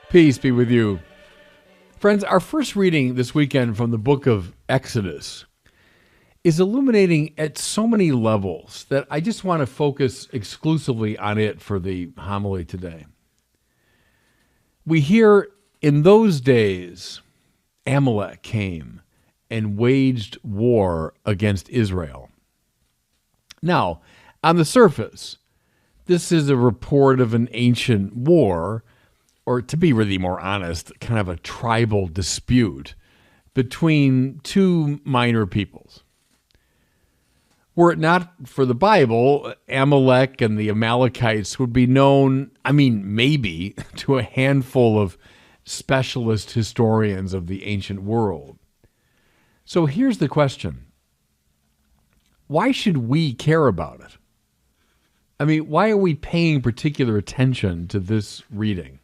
Peace be with you. Friends, our first reading this weekend from the book of Exodus is illuminating at so many levels that I just want to focus exclusively on it for the homily today. We hear, in those days, Amalek came and waged war against Israel. Now, on the surface, this is a report of an ancient war, or to be really more honest, kind of a tribal dispute between two minor peoples. Were it not for the Bible, Amalek and the Amalekites would be known, maybe, to a handful of specialist historians of the ancient world. So here's the question. Why should we care about it? Why are we paying particular attention to this reading?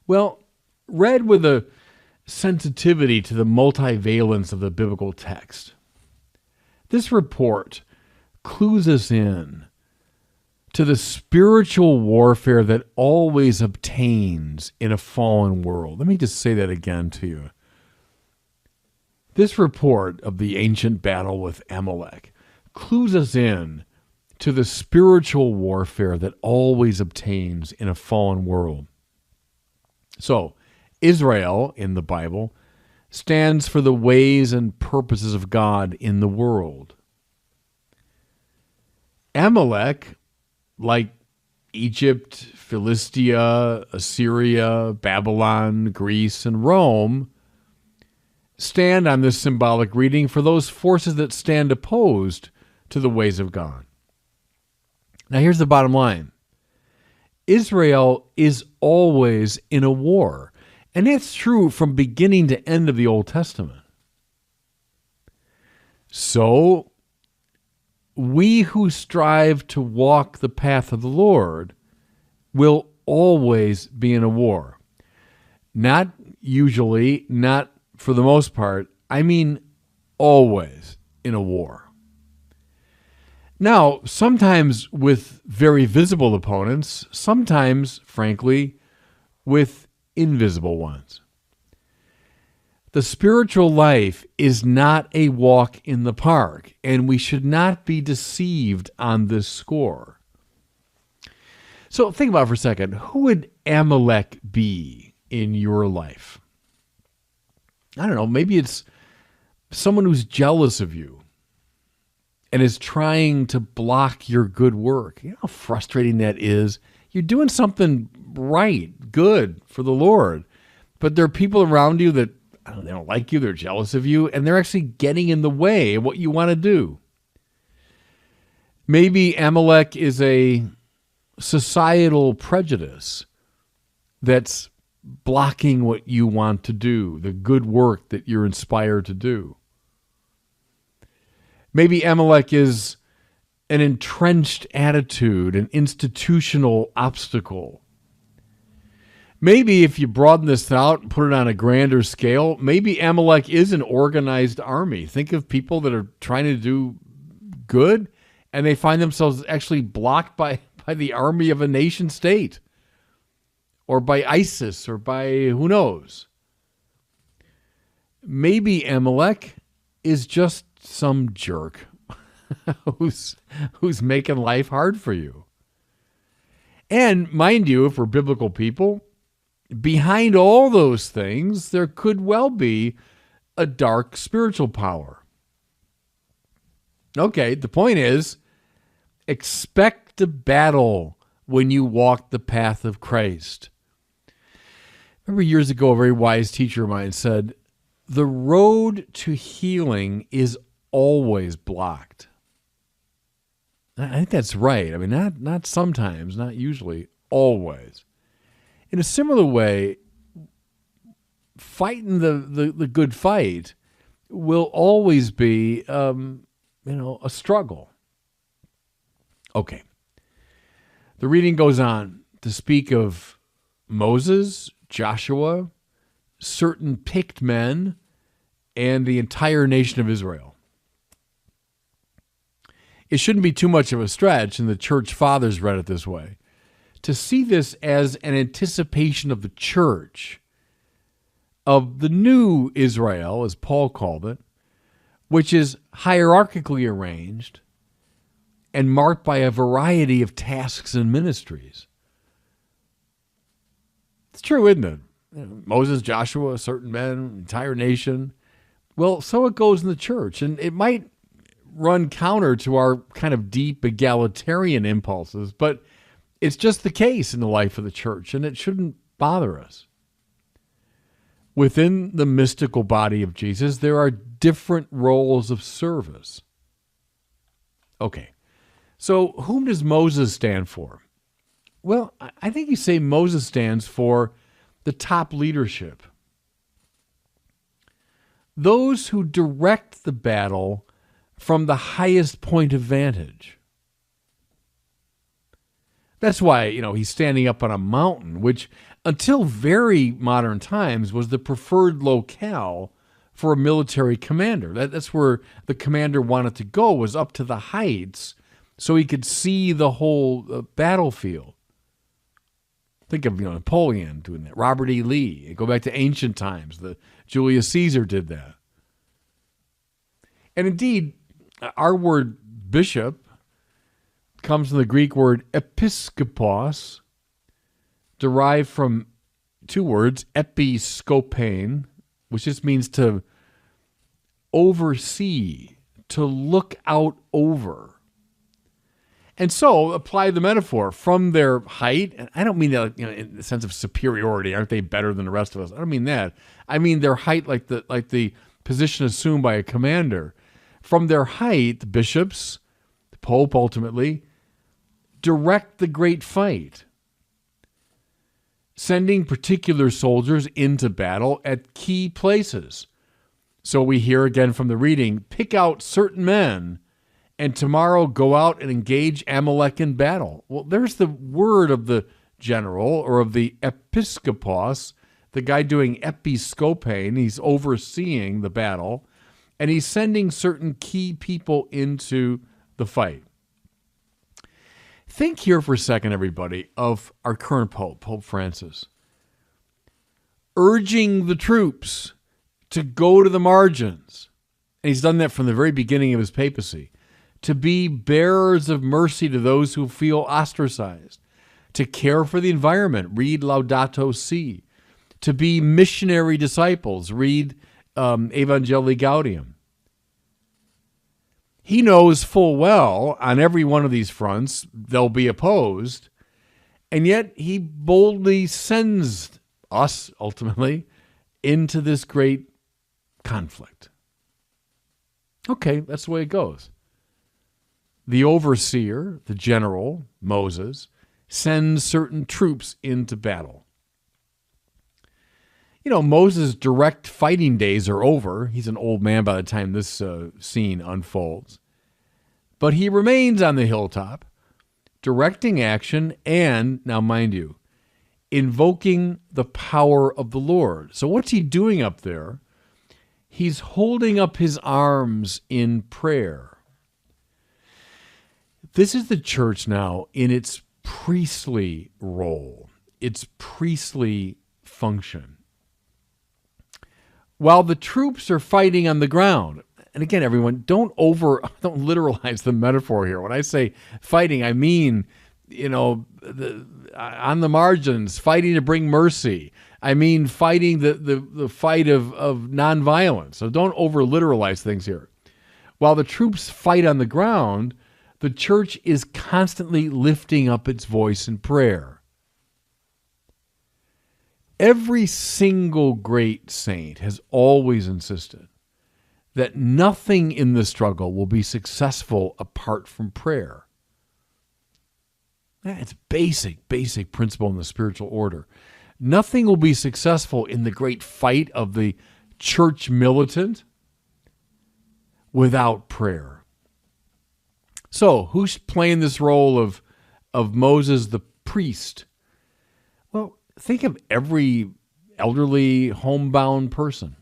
Well, read with a sensitivity to the multivalence of the biblical text, this report clues us in to the spiritual warfare that always obtains in a fallen world. Let me just say that again to you. This report of the ancient battle with Amalek clues us in to the spiritual warfare that always obtains in a fallen world. So, Israel in the Bible stands for the ways and purposes of God in the world. Amalek, like Egypt, Philistia, Assyria, Babylon, Greece, and Rome, stand on this symbolic reading for those forces that stand opposed to the ways of God. Now here's the bottom line. Israel is always in a war. And that's true from beginning to end of the Old Testament. So, we who strive to walk the path of the Lord will always be in a war. Not usually, not for the most part, always in a war. Now, sometimes with very visible opponents, sometimes, frankly, with invisible ones. The spiritual life is not a walk in the park, and we should not be deceived on this score. So think about it for a second. Who would Amalek be in your life? I don't know, maybe it's someone who's jealous of you and is trying to block your good work. You know how frustrating that is? You're doing something right, good for the Lord, but there are people around you that they don't like you, they're jealous of you, and they're actually getting in the way of what you want to do. Maybe Amalek is a societal prejudice that's blocking what you want to do, the good work that you're inspired to do. Maybe Amalek is an entrenched attitude, an institutional obstacle. Maybe if you broaden this out and put it on a grander scale, maybe Amalek is an organized army. Think of people that are trying to do good, and they find themselves actually blocked by the army of a nation state, or by ISIS, or by who knows. Maybe Amalek is just some jerk who's making life hard for you. And mind you, if we're biblical people, behind all those things, there could well be a dark spiritual power. Okay, the point is, expect a battle when you walk the path of Christ. Remember years ago, a very wise teacher of mine said, the road to healing is always blocked. I think that's right. Not sometimes, not usually, always. In a similar way, fighting the good fight will always be, a struggle. Okay. The reading goes on to speak of Moses, Joshua, certain picked men, and the entire nation of Israel. It shouldn't be too much of a stretch, and the church fathers read it this way, to see this as an anticipation of the church, of the new Israel, as Paul called it, which is hierarchically arranged and marked by a variety of tasks and ministries. It's true, isn't it? Moses, Joshua, certain men, entire nation. Well, so it goes in the church, and it might run counter to our kind of deep egalitarian impulses, but it's just the case in the life of the church, and it shouldn't bother us. Within the mystical body of Jesus, there are different roles of service. Okay, so whom does Moses stand for? Well, I think you say Moses stands for the top leadership. Those who direct the battle from the highest point of vantage. That's why, he's standing up on a mountain, which until very modern times was the preferred locale for a military commander. That's where the commander wanted to go, was up to the heights so he could see the whole battlefield. Think of Napoleon doing that, Robert E. Lee. Go back to ancient times. Julius Caesar did that. And indeed, our word bishop comes from the Greek word episkopos, derived from two words, episkopein, which just means to oversee, to look out over. And so apply the metaphor from their height. And I don't mean that in the sense of superiority. Aren't they better than the rest of us? I don't mean that. I mean their height like the position assumed by a commander. From their height, the bishops, the Pope ultimately, direct the great fight, sending particular soldiers into battle at key places. So we hear again from the reading, pick out certain men and tomorrow go out and engage Amalek in battle. Well, there's the word of the general or of the episkopos, the guy doing episkopein. He's overseeing the battle, and he's sending certain key people into the fight. Think here for a second, everybody, of our current Pope, Pope Francis, urging the troops to go to the margins. And he's done that from the very beginning of his papacy, to be bearers of mercy to those who feel ostracized, to care for the environment, read Laudato Si, to be missionary disciples, read Evangelii Gaudium. He knows full well on every one of these fronts they'll be opposed, and yet he boldly sends us, ultimately, into this great conflict. Okay, that's the way it goes. The overseer, the general, Moses, sends certain troops into battle. Moses' direct fighting days are over. He's an old man by the time this scene unfolds. But he remains on the hilltop, directing action and, now mind you, invoking the power of the Lord. So what's he doing up there? He's holding up his arms in prayer. This is the church now in its priestly role, its priestly function. While the troops are fighting on the ground, and again, everyone, don't literalize the metaphor here. When I say fighting, I mean, on the margins, fighting to bring mercy. I mean, fighting the fight of nonviolence. So don't over-literalize things here. While the troops fight on the ground, the church is constantly lifting up its voice in prayer. Every single great saint has always insisted that nothing in the struggle will be successful apart from prayer. It's basic principle in the spiritual order. Nothing will be successful in the great fight of the church militant without prayer. So, who's playing this role of Moses the priest? Well, think of every elderly, homebound person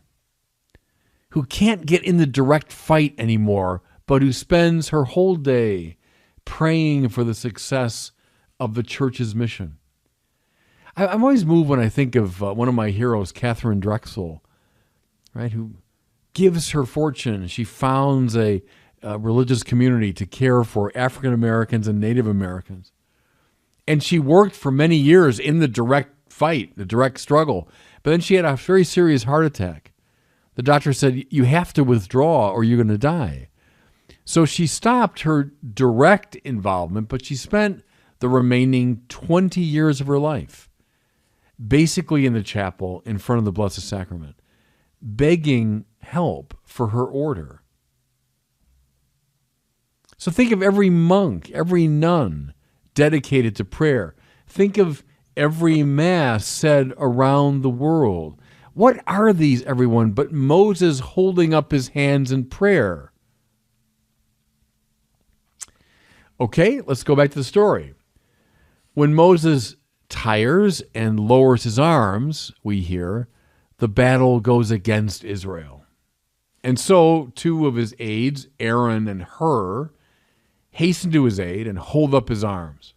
who can't get in the direct fight anymore, but who spends her whole day praying for the success of the church's mission. I'm always moved when I think of one of my heroes, Catherine Drexel, right, who gives her fortune. She founds a religious community to care for African Americans and Native Americans. And she worked for many years in the direct fight, the direct struggle. But then she had a very serious heart attack. The doctor said, you have to withdraw or you're going to die. So she stopped her direct involvement, but she spent the remaining 20 years of her life basically in the chapel in front of the Blessed Sacrament, begging help for her order. So think of every monk, every nun dedicated to prayer. Think of every Mass said around the world. What are these, everyone, but Moses holding up his hands in prayer? Okay, let's go back to the story. When Moses tires and lowers his arms, we hear, the battle goes against Israel. And so two of his aides, Aaron and Hur, hasten to his aid and hold up his arms.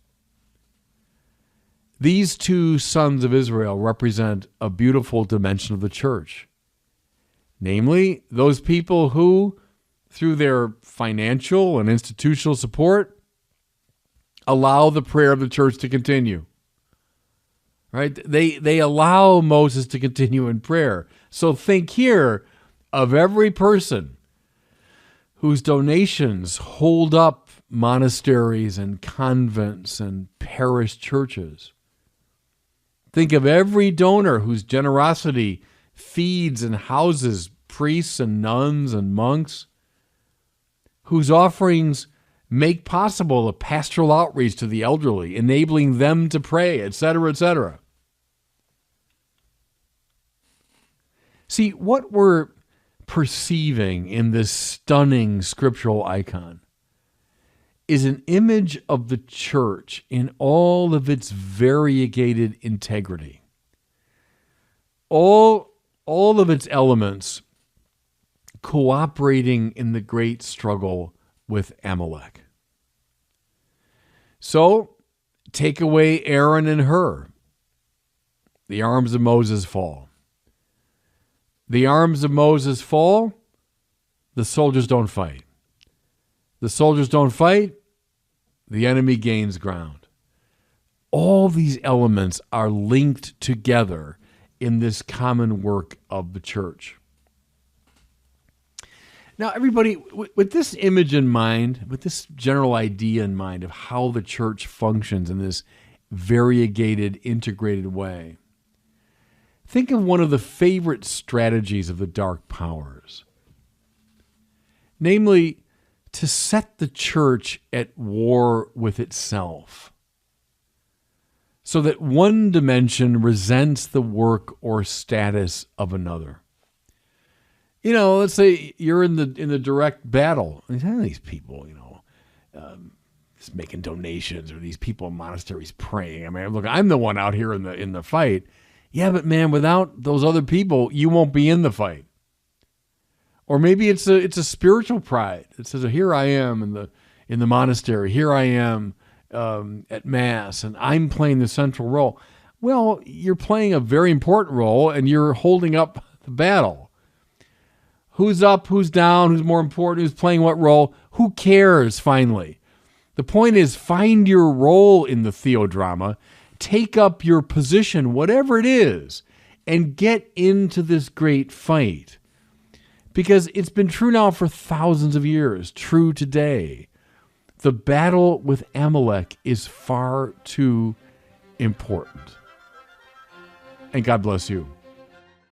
These two sons of Israel represent a beautiful dimension of the church. Namely, those people who, through their financial and institutional support, allow the prayer of the church to continue. Right? They allow Moses to continue in prayer. So think here of every person whose donations hold up monasteries and convents and parish churches. Think of every donor whose generosity feeds and houses priests and nuns and monks, whose offerings make possible a pastoral outreach to the elderly, enabling them to pray, etc., etc. See, what we're perceiving in this stunning scriptural icon is an image of the church in all of its variegated integrity. All of its elements cooperating in the great struggle with Amalek. So, take away Aaron and Hur. The arms of Moses fall. The arms of Moses fall, the soldiers don't fight. The soldiers don't fight, the enemy gains ground. All these elements are linked together in this common work of the church. Now, everybody, with this image in mind, with this general idea in mind of how the church functions in this variegated, integrated way, think of one of the favorite strategies of the dark powers. Namely, to set the church at war with itself, so that one dimension resents the work or status of another. You know, let's say you're in the direct battle. These people, just making donations, or these people in monasteries praying. I mean, look, I'm the one out here in the fight. Yeah, but man, without those other people, you won't be in the fight. Or maybe it's a spiritual pride. It says, here I am in the monastery. Here I am at Mass, and I'm playing the central role. Well, you're playing a very important role, and you're holding up the battle. Who's up, who's down, who's more important, who's playing what role? Who cares, finally? The point is, find your role in the theodrama, take up your position, whatever it is, and get into this great fight. Because it's been true now for thousands of years, true today. The battle with Amalek is far too important. And God bless you.